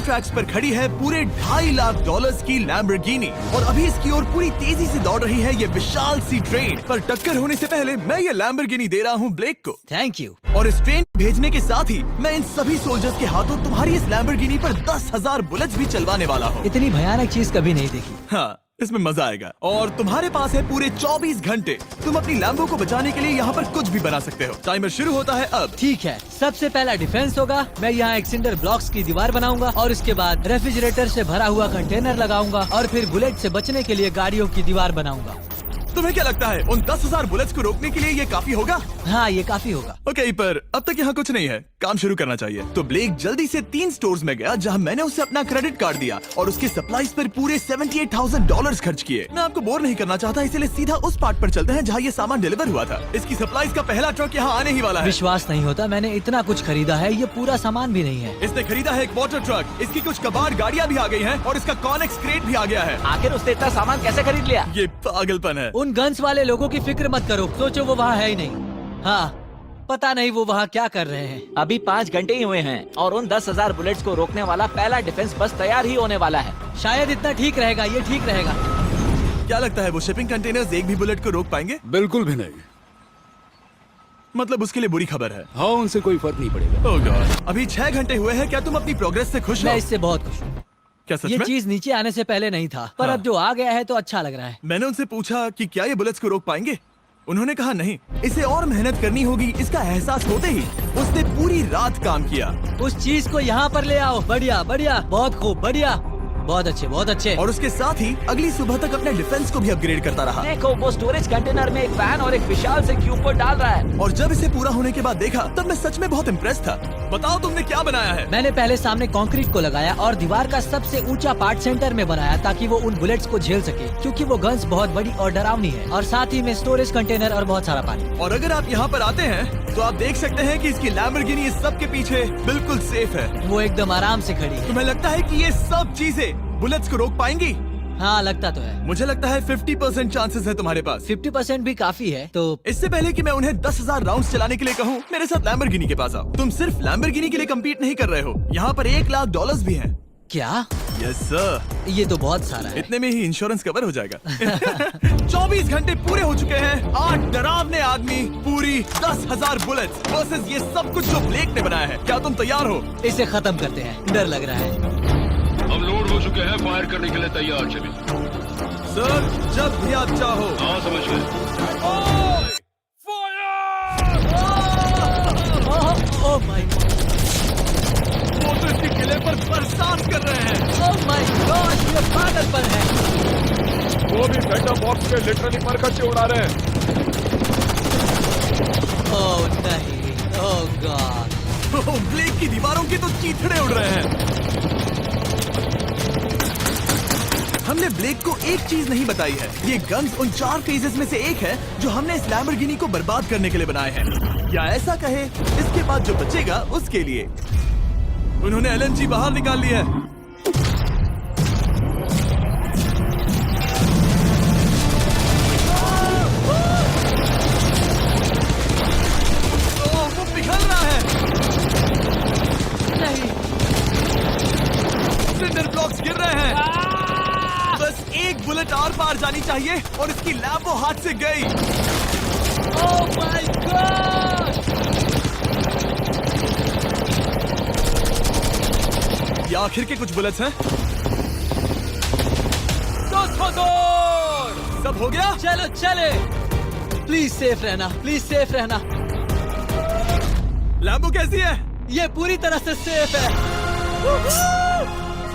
Racing tracks पर खड़ी है पूरे $2.5 लाख की लैम्बोर्गिनी और अभी इसकी ओर पूरी तेजी से दौड़ रही है ये विशाल सी ट्रेन। पर टक्कर होने से पहले मैं ये लैम्बोर्गिनी दे रहा हूँ ब्लेक को। Thank you. और इस ट्रेन भेजने के साथ ही मैं इन सभी सोल्जर्स के हाथों तुम्हारी इस लैम्बोर्गिनी पर 10,000 बुलेट्स भी चलवाने वाला हूँ। इतनी भयानक चीज कभी नहीं देखी। हाँ, इसमें मजा आएगा। और तुम्हारे पास है पूरे 24 घंटे। तुम अपनी लैम्बो को बचाने के लिए यहाँ पर कुछ भी बना सकते हो। टाइमर शुरू होता है अब। ठीक है, सबसे पहला डिफेंस होगा। मैं यहाँ एक सिंडर ब्लॉक्स की दीवार बनाऊंगा और इसके बाद रेफ्रिजरेटर से भरा हुआ कंटेनर लगाऊंगा और फिर बुलेट से बचने के लिए गाड़ियों की दीवार बनाऊंगा। तुम्हें क्या लगता है उन 10,000 बुलेट्स को रोकने के लिए ये काफी होगा? हाँ, ये काफी होगा। ओके, पर अब तक यहाँ कुछ नहीं है, काम शुरू करना चाहिए। तो ब्लेक जल्दी से 3 स्टोर्स में गया जहाँ मैंने उसे अपना क्रेडिट कार्ड दिया और उसके सप्लाईज पर पूरे $78,000 खर्च किए। मैं आपको बोर नहीं करना चाहता, इसलिए सीधा उस पार्ट पर चलते हैं जहाँ ये सामान डिलीवर हुआ था। इसकी सप्लाईज का पहला ट्रक यहाँ आने ही वाला है। विश्वास नहीं होता, मैंने इतना कुछ खरीदा है, ये पूरा सामान भी नहीं है। इसने खरीदा है एक वाटर ट्रक, इसकी कुछ कबाड़ गाड़ियाँ भी आ गई हैं और इसका कॉनेक्स क्रेट भी आ गया है। आखिर उसने इतना सामान कैसे खरीद लिया? ये पागलपन है। उन गन्स वाले लोगों की फिक्र मत करो, सोचो वो वहाँ है ही नहीं। हाँ, पता नहीं वो वहाँ क्या कर रहे हैं। अभी 5 घंटे ही हुए हैं और उन 10,000 बुलेट्स को रोकने वाला पहला डिफेंस बस तैयार ही होने वाला है। शायद इतना ठीक रहेगा, ये ठीक रहेगा। क्या लगता है वो शिपिंग कंटेनर्स एक भी बुलेट को रोक पाएंगे? बिल्कुल भी नहीं। मतलब उसके लिए बुरी खबर है। हाँ, उनसे कोई फर्क नहीं पड़ेगा। ओह गॉड, अभी 6 घंटे हुए हैं। क्या तुम अपनी प्रोग्रेस से खुश हो? मैं इससे बहुत खुश हूँ। क्या सच ये में? चीज नीचे आने से पहले नहीं था, पर हाँ। अब जो आ गया है तो अच्छा लग रहा है। मैंने उनसे पूछा कि क्या ये बुलेट्स को रोक पाएंगे। उन्होंने कहा नहीं, इसे और मेहनत करनी होगी। इसका एहसास होते ही उसने पूरी रात काम किया। उस चीज को यहाँ पर ले आओ। बढ़िया बढ़िया, बहुत खूब, बढ़िया, बहुत अच्छे, बहुत अच्छे। और उसके साथ ही अगली सुबह तक अपने डिफेंस को भी अपग्रेड करता रहा। देखो, वो स्टोरेज कंटेनर में एक फैन और एक विशाल से क्यूब पर डाल रहा है। और जब इसे पूरा होने के बाद देखा तब मैं सच में बहुत इम्प्रेस था। बताओ तुमने क्या बनाया है? मैंने पहले सामने कंक्रीट को लगाया और दीवार का सबसे ऊंचा पार्ट सेंटर में बनाया ताकि वो उन बुलेट्स को झेल सके, क्योंकि वो गन्स बहुत बड़ी और डरावनी है। और साथ ही में स्टोरेज कंटेनर और बहुत सारा पानी। और अगर आप यहाँ पर आते हैं तो आप देख सकते हैं कि इसकी लैम्बोर्गिनी इस सब के पीछे बिल्कुल सेफ है। वो एकदम आराम से खड़ी है। तुम्हें लगता है कि ये सब चीजें बुलेट्स को रोक पाएंगी? हाँ, लगता तो है। मुझे लगता है 50% चांसेस है तुम्हारे पास। 50% भी काफी है। तो इससे पहले कि मैं उन्हें 10,000 राउंड्स चलाने के लिए कहूँ, मेरे साथ लैम्बोर्गिनी के पास आओ। तुम सिर्फ लैम्बोर्गिनी के लिए कम्पीट नहीं कर रहे हो, यहाँ पर $1 लाख भी हैं। क्या? Yes sir. ये तो बहुत सारा है। इतने में ही इंश्योरेंस कवर हो जाएगा। 24 घंटे पूरे हो चुके हैं। 8 डरावने आदमी, पूरी 10,000 बुलेट्स वर्सेस ये सब कुछ जो ब्लेक ने बनाया है। क्या तुम तैयार हो? इसे खत्म करते हैं, डर लग रहा है। हम लोड हो चुके हैं, फायर करने के लिए तैयार। चलिए सर, जब भी आप चाहो। हाँ, समझ गए। ओह माय गॉड, वो तो इसके किले पर बरसात कर रहे हैं। ओह माय गॉड, ये पागलपन है। वो भी सेटअप बॉक्स पे लिटरली मरकच्चे उड़ा रहे हैं। ओह नहीं, ओह गॉड। ब्लेक की दीवारों के तो चीथड़े उड़ रहे हैं। हमने ब्लेक को एक चीज नहीं बताई है, ये गन्स उन 4 फेजेस में से एक है जो हमने इस लैम्बोर्गिनी को बर्बाद करने के लिए बनाए हैं। या ऐसा कहे, इसके बाद जो बचेगा उसके लिए। उन्होंने LNG बाहर निकाल ली है। वो पिघल रहा है। नहीं, सिंडर ब्लॉक्स गिर रहे हैं। बस एक बुलेट और पार जानी चाहिए और इसकी लैम्बो हाथ से गई। Oh my God. ये आखिर के कुछ बुलेट्स हैं। सब हो गया? चलो चले। प्लीज सेफ रहना, प्लीज सेफ रहना। लैम्बो कैसी है? ये पूरी तरह से सेफ है।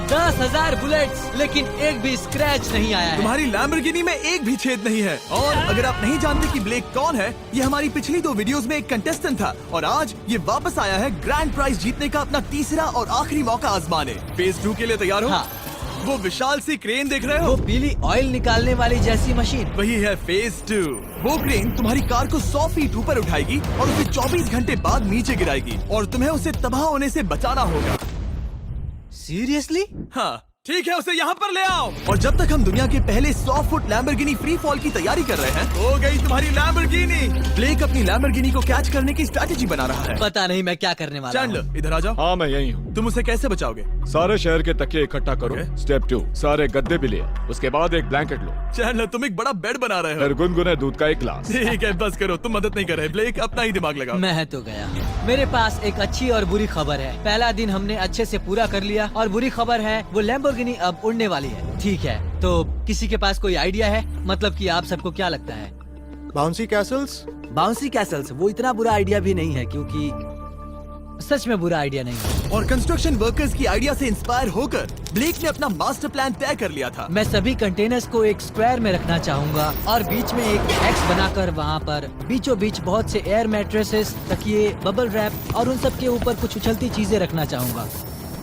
10,000 बुलेट्स, लेकिन एक भी स्क्रैच नहीं आया है। तुम्हारी लैम्बोर्गिनी में एक भी छेद नहीं है। और अगर आप नहीं जानते कि ब्लेक कौन है, ये हमारी पिछली 2 वीडियोस में एक कंटेस्टेंट था और आज ये वापस आया है ग्रैंड प्राइज जीतने का अपना तीसरा और आखिरी मौका आजमाने। फेज 2 के लिए तैयार हो? हाँ। वो विशाल सी क्रेन देख रहे वो हो? पीली ऑयल निकालने वाली जैसी मशीन। वही है फेज 2। वो क्रेन तुम्हारी कार को 100 फीट ऊपर उठाएगी और उसे 24 घंटे बाद नीचे गिराएगी और तुम्हें उसे तबाह होने से बचाना होगा। सीरियसली? हाँ, ठीक है, उसे यहाँ पर ले आओ। और जब तक हम दुनिया के पहले 100 फुट लैम्बोर्गिनी फ्री फॉल की तैयारी कर रहे हैं, हो गई तुम्हारी लैम्बोर्गिनी। ब्लेक अपनी लैम्बोर्गिनी को कैच करने की स्ट्रैटेजी बना रहा है। पता नहीं मैं क्या करने वाला हूँ। चैंडलर इधर आ जाओ। हाँ मैं यही हूँ। तुम उसे कैसे बचाओगे? सारे शहर के तकिए इकट्ठा करो। Okay. स्टेप 2, सारे गद्दे भी ले आओ। उसके बाद एक ब्लैंकेट लो। चैंडलर तुम एक बड़ा बेड बना रहे हो। फिर गुनगुने दूध का एक गिलास। ठीक है, बस करो, तुम मदद नहीं कर रहे। ब्लेक अपना ही दिमाग लगाओ। मैं तो गया। मेरे पास एक अच्छी और बुरी खबर है। पहला दिन हमने अच्छे से पूरा कर लिया और बुरी खबर है वो लैम्बोर्गिनी अब उड़ने वाली है। ठीक है, तो किसी के पास कोई आइडिया है? मतलब कि आप सबको क्या लगता है? Bouncy Castle's? बाउंसी कैसल्स वो इतना बुरा आइडिया भी नहीं है, क्योंकि सच में बुरा आइडिया नहीं है। और कंस्ट्रक्शन वर्कर्स की आइडिया से इंस्पायर होकर ब्लेक ने अपना मास्टर प्लान तय कर लिया था। मैं सभी कंटेनर्स को एक स्क्वायर में रखना चाहूंगा और बीच में एक एक्स बनाकर वहाँ पर बीचों बीच बहुत से एयर मैट्रेसेस, तकिए, बबल रैप और उन सब के ऊपर कुछ उछलती चीजें रखना चाहूंगा।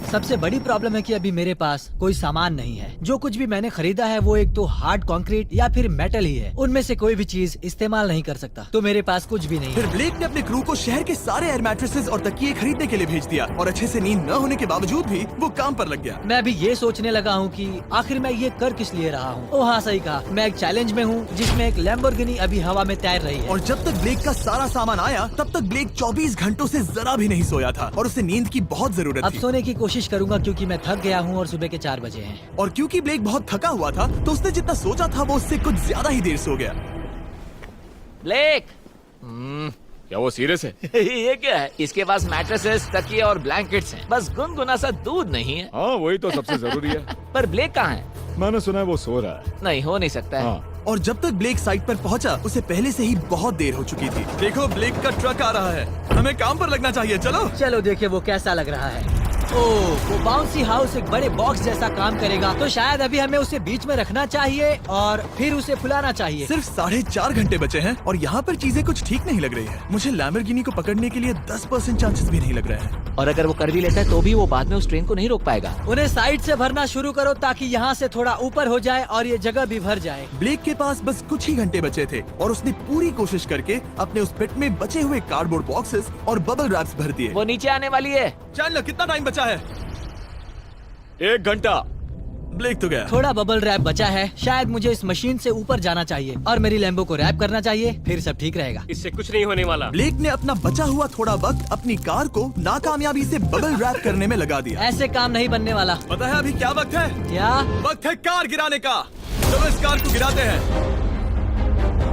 सबसे बड़ी प्रॉब्लम है कि अभी मेरे पास कोई सामान नहीं है। जो कुछ भी मैंने खरीदा है वो एक तो हार्ड कंक्रीट या फिर मेटल ही है। उनमें से कोई भी चीज इस्तेमाल नहीं कर सकता, तो मेरे पास कुछ भी नहीं फिर है। ब्लेक ने अपने क्रू को शहर के सारे एयर मैट्रेसेस और तकिए खरीदने के लिए भेज दिया और अच्छे से नींद न होने के बावजूद भी वो काम पर लग गया। मैं अभी ये सोचने लगा हूँ कि आखिर मैं ये कर किस लिए रहा हूँ। ओह हाँ, सही कहा, मैं एक चैलेंज में हूँ जिसमें एक लैम्बोर्गिनी अभी हवा में तैर रही है। और जब तक ब्लेक का सारा सामान आया तब तक ब्लेक 24 घंटों से जरा भी नहीं सोया था और उसे नींद की बहुत जरूरत अब थी। सोने की कोशिश करूंगा क्योंकि मैं थक गया हूँ और सुबह के 4 बजे हैं। और क्योंकि ब्लेक बहुत थका हुआ था तो उसने जितना सोचा था वो उससे कुछ ज्यादा ही देर सो गया। ब्लेक क्या वो सीरियस है? ये क्या है? इसके पास मैट्रेसेस, तकिए और ब्लैंकेट्स हैं। बस गुनगुना सा दूध नहीं है। हाँ वही तो सबसे जरूरी है। पर ब्लेक कहाँ है? मैंने सुना है वो सो रहा है। नहीं, हो नहीं सकता है। हाँ और जब तक ब्लेक साइट पर पहुंचा उसे पहले से ही बहुत देर हो चुकी थी। देखो ब्लेक का ट्रक आ रहा है, हमें काम पर लगना चाहिए। चलो चलो देखिए वो कैसा लग रहा है। ओह, वो बाउंसी हाउस एक बड़े बॉक्स जैसा काम करेगा, तो शायद अभी हमें उसे बीच में रखना चाहिए और फिर उसे फुलाना चाहिए। सिर्फ 4.5 घंटे बचे हैं और यहाँ पर चीजें कुछ ठीक नहीं लग रही है। मुझे लैम्बोर्गिनी को पकड़ने के लिए 10% चांसेस भी नहीं लग रहे हैं। और अगर वो कर भी लेता है तो भी वो बाद में उस ट्रेन को नहीं रोक पाएगा। उन्हें साइड से भरना शुरू करो ताकि यहाँ से थोड़ा ऊपर हो जाए और ये जगह भी भर जाए। ब्लेक के पास बस कुछ ही घंटे बचे थे और उसने पूरी कोशिश करके अपने उस पिट में बचे हुए कार्डबोर्ड बॉक्सेस और बबल रैप्स भर दिए। वो नीचे आने वाली है। चैंडलर कितना टाइम बचा है? 1 घंटा। ब्लेक तो गया। थोड़ा बबल रैप बचा है। शायद मुझे इस मशीन से ऊपर जाना चाहिए और मेरी लैम्बो को रैप करना चाहिए, फिर सब ठीक रहेगा। इससे कुछ नहीं होने वाला। ब्लेक ने अपना बचा हुआ थोड़ा वक्त अपनी कार को नाकामयाबी से बबल रैप करने में लगा दिया। ऐसे काम नहीं बनने वाला। पता है अभी क्या वक्त है? क्या? वक्त है कार गिराने का। चलो इस कार को गिराते हैं।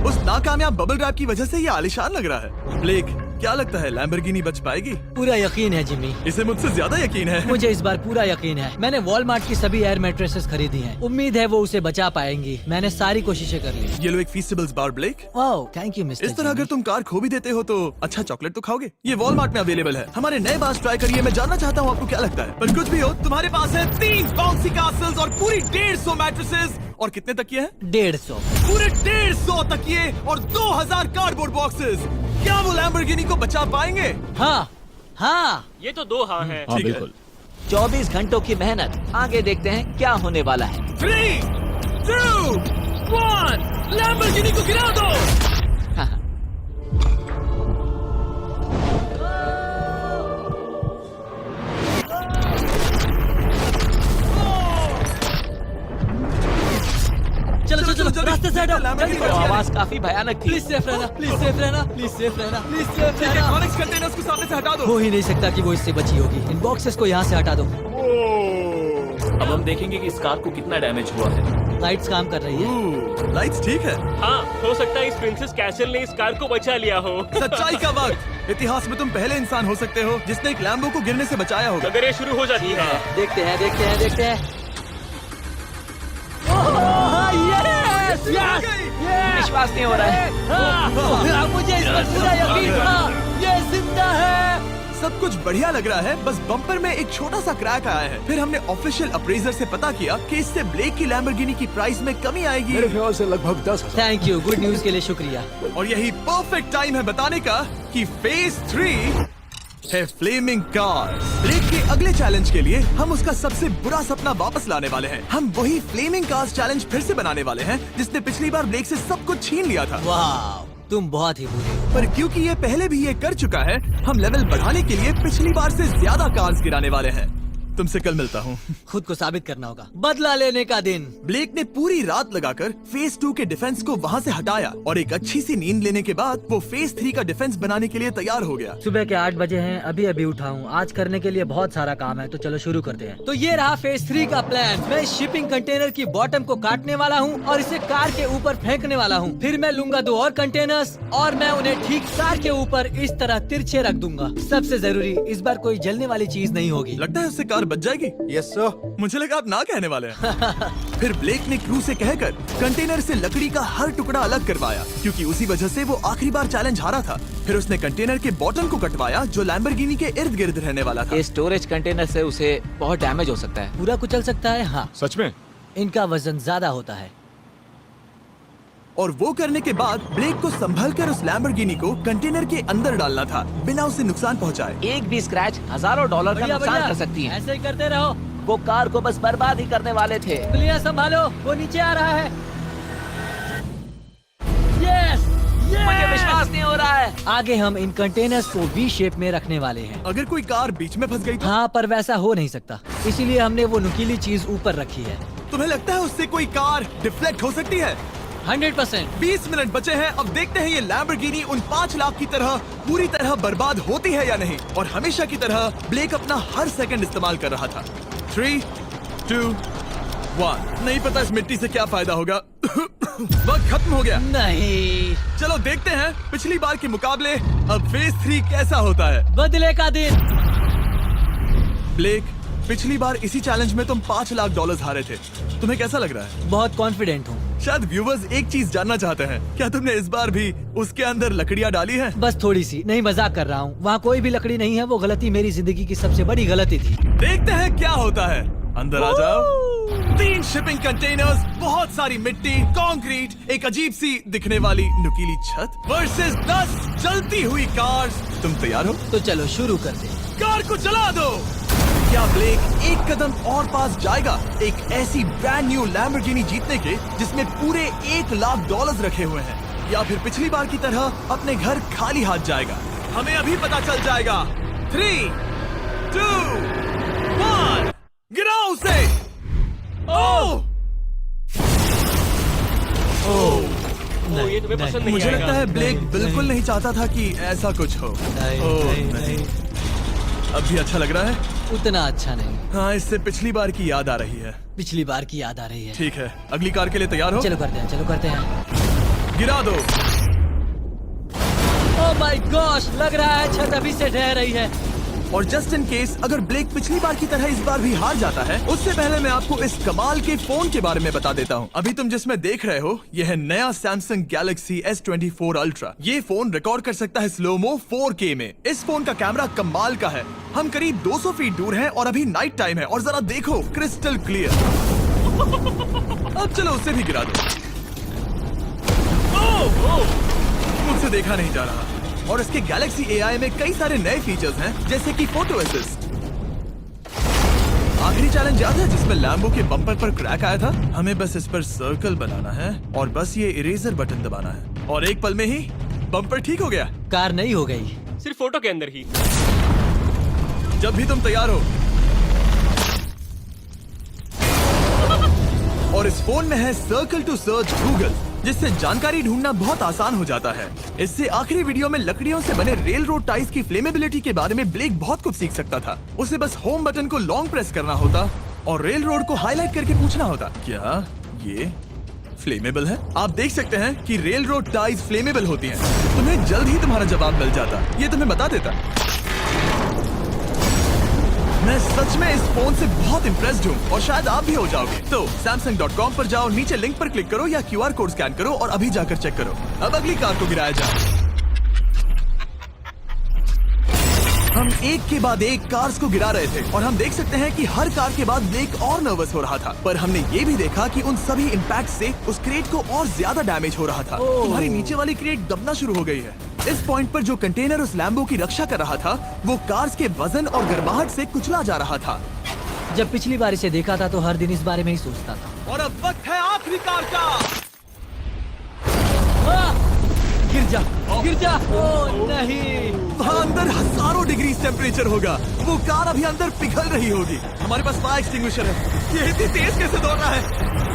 उस नाकामयाब बबल रैप की वजह से ये आलीशान लग रहा है। ब्लेक क्या लगता है लैम्बोर्गिनी बच पाएगी? पूरा यकीन है जिमी, इसे मुझसे ज्यादा यकीन है। मुझे इस बार पूरा यकीन है। मैंने वॉलमार्ट की सभी एयर मैट्रेसेस खरीदी हैं। उम्मीद है वो उसे बचा पाएंगी। मैंने सारी कोशिशें कर ली। ये लो एक फीस्टेबल्स बार ब्लेक। ओह थैंक यू मिस्टर इस तरह अगर जिमी। तुम कार खो भी देते हो तो अच्छा चॉकलेट तो खाओगे। ये वॉलमार्ट में अवेलेबल है। हमारे नए बार्स ट्राई करिए। मैं जानना चाहता हूँ आपको क्या लगता है। पर कुछ भी हो, तुम्हारे पास है 3 बाउंसी कासल्स और पूरी 150 मैट्रेसेस और कितने तकिए हैं? 150। पूरे 150 तकिए और 2000 कार्डबोर्ड बॉक्सेस। क्या वो लैम्बोर्गिनी को बचा पाएंगे? हाँ हाँ, ये तो 2 हाँ है। हाँ ठीक है। बिल्कुल। 24 घंटों की मेहनत। आगे देखते हैं क्या होने वाला है। 3, 2, 1 लैम्बोर्गिनी को गिरा दो। चलो चलो चलो, रास्ते से हटो। लैम्बोर्गिनी जल्दी बच वो गया। आवाज काफी भयानक थी। प्लीज सेफ रहना, प्लीज सेफ रहना, प्लीज सेफ रहना, प्लीज सेफ ठीक है, रहना। कॉनिक्स कंटेनर्स को सामने से हटा दो। हो ही नहीं सकता कि वो इससे बची होगी। इन बॉक्सेस को यहाँ से हटा दो। अब हम देखेंगे कि इस कार को कितना डैमेज हुआ है। लाइट्स काम कर रही है। लाइट्स ठीक है। हाँ, हो सकता है इस प्रिंसेस कैसल ने इस कार को बचा लिया हो। सच्चाई का वक्त। इतिहास में तुम पहले इंसान हो सकते हो जिसने एक लैम्बो को गिरने से बचाया होगा। अगर ये शुरू हो जाती है। देखते हैं देखते हैं देखते हैं। यस यस विश्वास नहीं हो रहा है। मुझे इस पर पूरा यकीन था। ये जिंदा है। सब कुछ बढ़िया लग रहा है, बस बम्पर में एक छोटा सा क्रैक आया है। फिर हमने ऑफिशियल अप्रेजर से पता किया कि इससे ब्लेक की लैम्बोर्गिनी की प्राइस में कमी आएगी। मेरे ख्याल से लगभग 10,000। थैंक यू, गुड न्यूज के लिए शुक्रिया। और यही परफेक्ट टाइम है बताने का कि फेज 3 है फ्लेमिंग कार्स। ब्लेक के अगले चैलेंज के लिए हम उसका सबसे बुरा सपना वापस लाने वाले हैं। हम वही फ्लेमिंग कार्स चैलेंज फिर से बनाने वाले हैं जिसने पिछली बार ब्लेक से सब कुछ छीन लिया था। वाह, तुम बहुत ही बुरे हो। पर क्योंकि ये पहले भी ये कर चुका है, हम लेवल बढ़ाने के लिए पिछली बार से ज्यादा कार्स गिराने वाले हैं। तुमसे कल मिलता हूँ। खुद को साबित करना होगा। बदला लेने का दिन। ब्लेक ने पूरी रात लगाकर फेज 2 के डिफेंस को वहाँ से हटाया और एक अच्छी सी नींद लेने के बाद वो फेज 3 का डिफेंस बनाने के लिए तैयार हो गया। सुबह के 8 बजे हैं, अभी अभी उठा हूँ। आज करने के लिए बहुत सारा काम है, तो चलो शुरू करते हैं। तो ये रहा फेज 3 का प्लान। मैं शिपिंग कंटेनर की बॉटम को काटने वाला हूँ और इसे कार के ऊपर फेंकने वाला हूँ। फिर मैं लूंगा 2 और कंटेनर्स और मैं उन्हें ठीक कार के ऊपर इस तरह तिरछे रख दूंगा। सबसे जरूरी, इस बार कोई जलने वाली चीज नहीं होगी। लगता है उससे कार बच जाएगी। Yes, sir. मुझे लगा आप ना कहने वाले हैं। फिर ब्लेक ने क्रू से कहकर कंटेनर से लकड़ी का हर टुकड़ा अलग करवाया, क्योंकि उसी वजह से वो आखिरी बार चैलेंज हारा था। फिर उसने कंटेनर के बॉटम को कटवाया जो लैम्बोर्गिनी के इर्द गिर्द रहने वाला था। ये स्टोरेज कंटेनर से उसे बहुत डैमेज हो सकता है। पूरा कुचल सकता है। हाँ, सच में? इनका वजन ज्यादा होता है। और वो करने के बाद ब्लेक को संभलकर उस लैम्बोर्गिनी को कंटेनर के अंदर डालना था बिना उसे नुकसान पहुंचाए। एक भी स्क्रैच हजारों डॉलर का बढ़िया, नुकसान बढ़िया। कर सकती है। ऐसे ही करते रहो। वो कार को बस बर्बाद ही करने वाले थे। पुलिया संभालो, वो नीचे आ रहा है। यस, मुझे विश्वास नहीं हो रहा है। आगे हम इन कंटेनर्स को वी शेप में रखने वाले हैं। अगर कोई कार बीच में फंस गई तो हाँ, पर वैसा हो नहीं सकता, इसीलिए हमने वो नुकीली चीज ऊपर रखी है। तुम्हें लगता है उससे कोई कार डिफ्लेक्ट हो सकती है? 100%। 20 मिनट बचे हैं। अब देखते हैं ये लैम्बोर्गिनी उन 5 लाख की तरह पूरी तरह बर्बाद होती है या नहीं। और हमेशा की तरह ब्लेक अपना हर सेकंड इस्तेमाल कर रहा था। 3, 2, 1। नहीं पता इस मिट्टी से क्या फायदा होगा। वक्त खत्म हो गया। नहीं, चलो देखते हैं पिछली बार के मुकाबले अब फेज 3 कैसा होता है। बदले का दिन। ब्लेक, पिछली बार इसी चैलेंज में तुम $5 लाख हारे थे। तुम्हें कैसा लग रहा है? बहुत कॉन्फिडेंट हूँ। शायद व्यूवर्स एक चीज जानना चाहते हैं, क्या तुमने इस बार भी उसके अंदर लकड़ियाँ डाली हैं? बस थोड़ी सी, नहीं मजाक कर रहा हूँ। वहाँ कोई भी लकड़ी नहीं है। वो गलती मेरी जिंदगी की सबसे बड़ी गलती थी। देखते हैं क्या होता है। अंदर आ जाओ। 3 शिपिंग कंटेनर्स, बहुत सारी मिट्टी, कंक्रीट, एक अजीब सी दिखने वाली नुकीली छत वर्सेस 10 जलती हुई कार्स। तुम तैयार हो? तो चलो शुरू करते हैं। कार को जला दो। क्या ब्लेक एक कदम और पास जाएगा एक ऐसी ब्रांड न्यू लैम्बोर्गिनी जीतने के जिसमें पूरे $1 लाख रखे हुए हैं, या फिर पिछली बार की तरह अपने घर खाली हाथ जाएगा? हमें अभी पता चल जाएगा। 3, 2, 1, गिराओ उसे। ओह! ओ, ये तुम्हें पसंद नहीं मुझे आएगा। लगता है ब्लेक बिल्कुल नहीं चाहता था कि ऐसा कुछ हो। ओह, नहीं। अब भी अच्छा लग रहा है? उतना अच्छा नहीं। हाँ, इससे पिछली बार की याद आ रही है। पिछली बार की याद आ रही है। ठीक है, अगली कार के लिए तैयार हो? चलो करते हैं, चलो करते हैं। गिरा दो। ओह माय गॉश, लग रहा है छत अभी से ढह रही है। और जस्ट इन केस अगर ब्लेक पिछली बार की तरह इस बार भी हार जाता है, उससे पहले मैं आपको इस कमाल के फोन के बारे में बता देता हूँ। अभी तुम जिसमें देख रहे हो, यह है नया सैमसंग गैलेक्सी S24 अल्ट्रा। ये फोन रिकॉर्ड कर सकता है स्लोमो 4K में। इस फोन का कैमरा कमाल का है। हम करीब 200 फीट दूर हैं और अभी नाइट टाइम है और जरा देखो, क्रिस्टल क्लियर। अब चलो उसे भी गिरा दो। मुझसे देखा नहीं जा रहा। और इसके गैलेक्सी AI में कई सारे नए फीचर्स हैं, जैसे कि फोटो असिस्ट। आखिरी चैलेंज याद है जिसमें लैम्बो के बम्पर पर क्रैक आया था? हमें बस इस पर सर्कल बनाना है और बस ये इरेजर बटन दबाना है और एक पल में ही बम्पर ठीक हो गया। कार नई हो गई। सिर्फ फोटो के अंदर ही। जब भी तुम तैयार हो। और इस फोन में है सर्कल टू सर्च गूगल, जिससे जानकारी ढूंढना बहुत आसान हो जाता है। इससे आखिरी वीडियो में लकड़ियों से बने रेल रोड टाइज की फ्लेमेबिलिटी के बारे में ब्लेक बहुत कुछ सीख सकता था। उसे बस होम बटन को लॉन्ग प्रेस करना होता और रेल रोड को हाईलाइट करके पूछना होता, क्या ये फ्लेमेबल है? आप देख सकते हैं कि रेल रोड टाइज फ्लेमेबल होती हैं। तुम्हें जल्द ही तुम्हारा जवाब मिल जाता। ये तुम्हें बता देता। मैं सच में इस फोन से बहुत इम्प्रेस्ड हूँ और शायद आप भी हो जाओगे। तो Samsung.com पर जाओ, नीचे लिंक पर क्लिक करो या QR कोड स्कैन करो और अभी जाकर चेक करो। अब अगली कार को गिराया जाए। हम एक के बाद एक कार्स को गिरा रहे थे और हम देख सकते हैं कि हर कार के बाद ब्लेक और नर्वस हो रहा था, पर हमने ये भी देखा कि उन सभी इम्पैक्ट से उस क्रेट को और ज्यादा डैमेज हो रहा था। तुम्हारी नीचे वाली क्रेट दबना शुरू हो गई है। इस पॉइंट पर जो कंटेनर उस लैम्बो की रक्षा कर रहा था, वो कार्स के वजन और गर्माहट से कुचला जा रहा था। जब पिछली बार इसे देखा था तो हर दिन इस बारे में ही सोचता था। और अब वक्त है आखिरी कार का। गिर जा गिर जा। ओ नहीं। वहाँ अंदर हजारों डिग्री टेम्परेचर होगा। वो कार अभी अंदर पिघल रही होगी। हमारे पास फायर एक्सटिंग्विशर है। ये इतनी तेज कैसे दौड़ रहा है?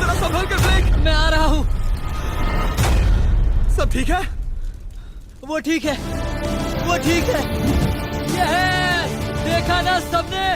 जरा संभल कर ब्रेक। मैं आ रहा हूँ। सब ठीक है? वो ठीक है, वो ठीक है। ये है, देखा ना सबने।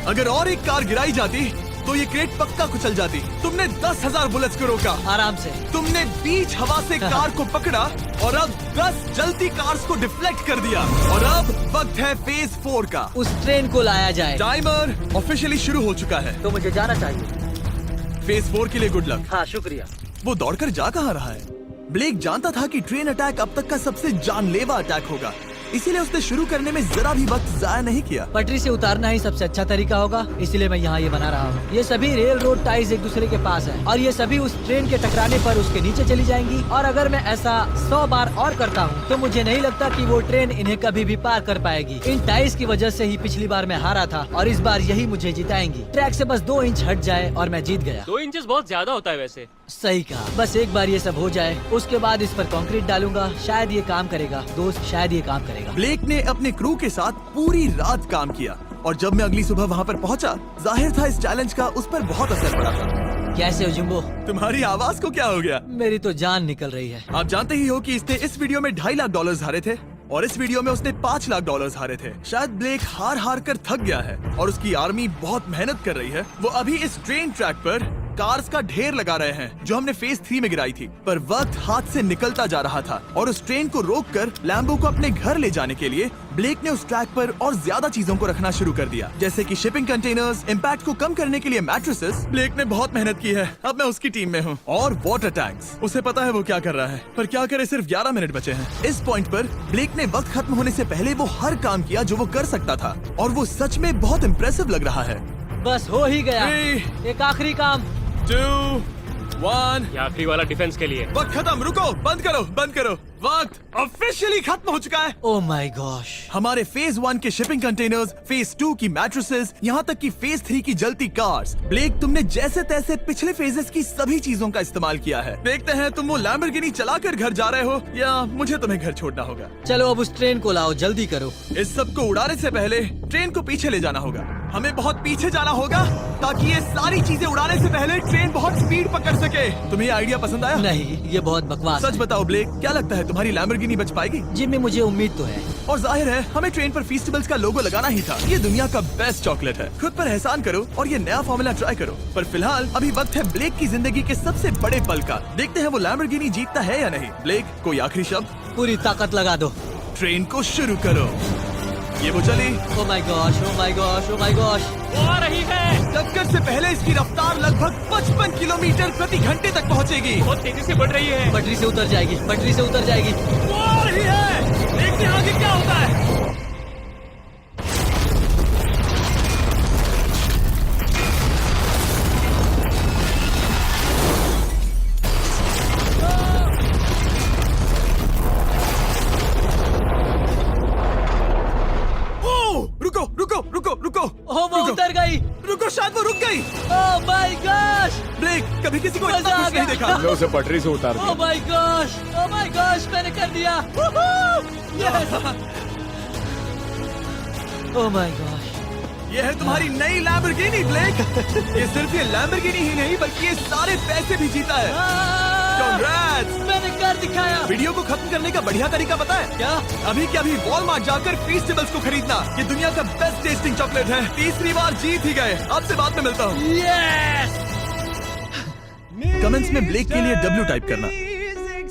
अगर और एक कार गिराई जाती तो ये क्रेट पक्का कुचल जाती। तुमने 10,000 बुलेट्स को रोका। आराम से। तुमने बीच हवा से कार को पकड़ा और अब 10 जलती कार्स को डिफ्लेक्ट कर दिया। और अब वक्त है फेज 4 का। उस ट्रेन को लाया जाए। टाइमर ऑफिशियली शुरू हो चुका है। तो मुझे जाना चाहिए। फेज 4 के लिए गुड लक। हाँ शुक्रिया। वो दौड़कर जा कहाँ रहा है? ब्लेक जानता था कि ट्रेन अटैक अब तक का सबसे जानलेवा अटैक होगा, इसीलिए उसने शुरू करने में जरा भी वक्त जाया नहीं किया। पटरी से उतारना ही सबसे अच्छा तरीका होगा, इसीलिए मैं यहाँ ये बना रहा हूँ। ये सभी रेल रोड टाइज एक दूसरे के पास है और ये सभी उस ट्रेन के टकराने पर उसके नीचे चली जाएंगी। और अगर मैं ऐसा 100 बार और करता हूँ तो मुझे नहीं लगता कि वो ट्रेन इन्हें कभी भी पार कर पाएगी। इन टाइज की वजह से ही पिछली बार मैं हारा था और इस बार यही मुझे जिताएंगी। ट्रैक से बस 2 इंच हट जाए और मैं जीत गया। 2 इंचेस बहुत ज्यादा होता है वैसे। सही कहा। बस एक बार ये सब हो जाए, उसके बाद इस पर कंक्रीट डालूंगा। शायद ये काम करेगा दोस्त, शायद ये काम करेगा। ब्लेक ने अपने क्रू के साथ पूरी रात काम किया और जब मैं अगली सुबह वहाँ पर पहुँचा, जाहिर था इस चैलेंज का उस पर बहुत असर पड़ा था। कैसे हो जिम्बो? तुम्हारी आवाज को क्या हो गया? मेरी तो जान निकल रही है। आप जानते ही हो कि इसने इस वीडियो में $2.5 लाख हारे थे और इस वीडियो में उसने $5 लाख हारे थे। शायद ब्लेक हार कर थक गया है और उसकी आर्मी बहुत मेहनत कर रही है। वो अभी इस ट्रेन ट्रैक पर कार्स का ढेर लगा रहे हैं जो हमने फेज 3 में गिराई थी, पर वक्त हाथ से निकलता जा रहा था और उस ट्रेन को रोककर लैम्बो को अपने घर ले जाने के लिए ब्लेक ने उस ट्रैक पर और ज्यादा चीजों को रखना शुरू कर दिया, जैसे कि शिपिंग कंटेनर्स, इम्पैक्ट को कम करने के लिए मैट्रेसेस। ब्लेक ने बहुत मेहनत की है, अब मैं उसकी टीम में हूँ। और वाटर टैंक्स, उसे पता है वो क्या कर रहा है, पर क्या करे, सिर्फ 11 मिनट बचे हैं। इस पॉइंट पर ब्लेक ने वक्त खत्म होने से पहले वो हर काम किया जो वो कर सकता था और वो सच में बहुत इम्प्रेसिव लग रहा है। बस हो ही गया। 3, एक आखिरी काम। 2, 1। ये आखिरी वाला डिफेंस के लिए। वक्त खत्म, रुको, बंद करो। वक्त ऑफिशियली खत्म हो चुका है। Oh my gosh. हमारे फेज 1 के शिपिंग कंटेनर्स, फेज 2 की मैट्रेसेस, यहाँ तक कि फेज 3 की जलती कार्स। ब्लेक, तुमने जैसे तैसे पिछले फेजेस की सभी चीजों का इस्तेमाल किया है। देखते हैं तुम वो लैम्बोर्गिनी चलाकर घर जा रहे हो या मुझे तुम्हें घर छोड़ना होगा। चलो अब उस ट्रेन को लाओ, जल्दी करो। इस सब को उड़ाने से पहले ट्रेन को पीछे ले जाना होगा। हमें बहुत पीछे जाना होगा ताकि ये सारी चीजें उड़ाने से पहले ट्रेन बहुत स्पीड पकड़ सके। तुम्हें ये आइडिया पसंद आया? नहीं, ये बहुत बकवास सच है। बताओ ब्लेक, क्या लगता है तुम्हारी लैम्बोर्गिनी बच पाएगी? जिम्मी, मुझे उम्मीद तो है। और जाहिर है हमें ट्रेन पर फेस्टिवल्स का लोगो लगाना ही था। ये दुनिया का बेस्ट चॉकलेट है। खुद पर एहसान करो और ये नया फॉर्मूला ट्राई करो। पर फिलहाल अभी वक्त है ब्लेक की जिंदगी के सबसे बड़े पल का। देखते हैं वो लैम्बोर्गिनी जीतता है या नहीं। ब्लेक, कोई आखिरी शब्द? पूरी ताकत लगा दो। ट्रेन को शुरू करो। ये वो चली। Oh my gosh, oh my gosh, oh my gosh. वो आ रही है। टक्कर से पहले इसकी रफ्तार लगभग 55 किलोमीटर प्रति घंटे तक पहुंचेगी। बहुत तेजी से बढ़ रही है। पटरी से उतर जाएगी, पटरी से उतर जाएगी। वो आ रही है। देखते हैं आगे क्या होता है। रुको। ओह, वो उतर गई। रुको, शायद वो रुक गई। Oh my gosh. ब्लेक, कभी किसी को मजा इतना आ खुश नहीं गया। देखा। मैं उसे पटरी से उतार ओह दिया। My gosh, oh my gosh, मैंने कर दिया। Oh my gosh. ये है तुम्हारी नई लैम्बोर्गिनी ब्लेक। ये सिर्फ ये लैम्बोर्गिनी ही नहीं बल्कि ये सारे पैसे भी जीता है। Congrats! मैंने कर दिखाया। वीडियो को खत्म करने का बढ़िया तरीका पता है क्या? अभी के अभी वॉलमार्ट जाकर फेस्टिवल्स को खरीदना। ये दुनिया का बेस्ट टेस्टिंग चॉकलेट है। तीसरी बार जीत ही गए। आपसे बाद में मिलता हूँ। यस। कमेंट्स में ब्लेक के लिए W टाइप करना।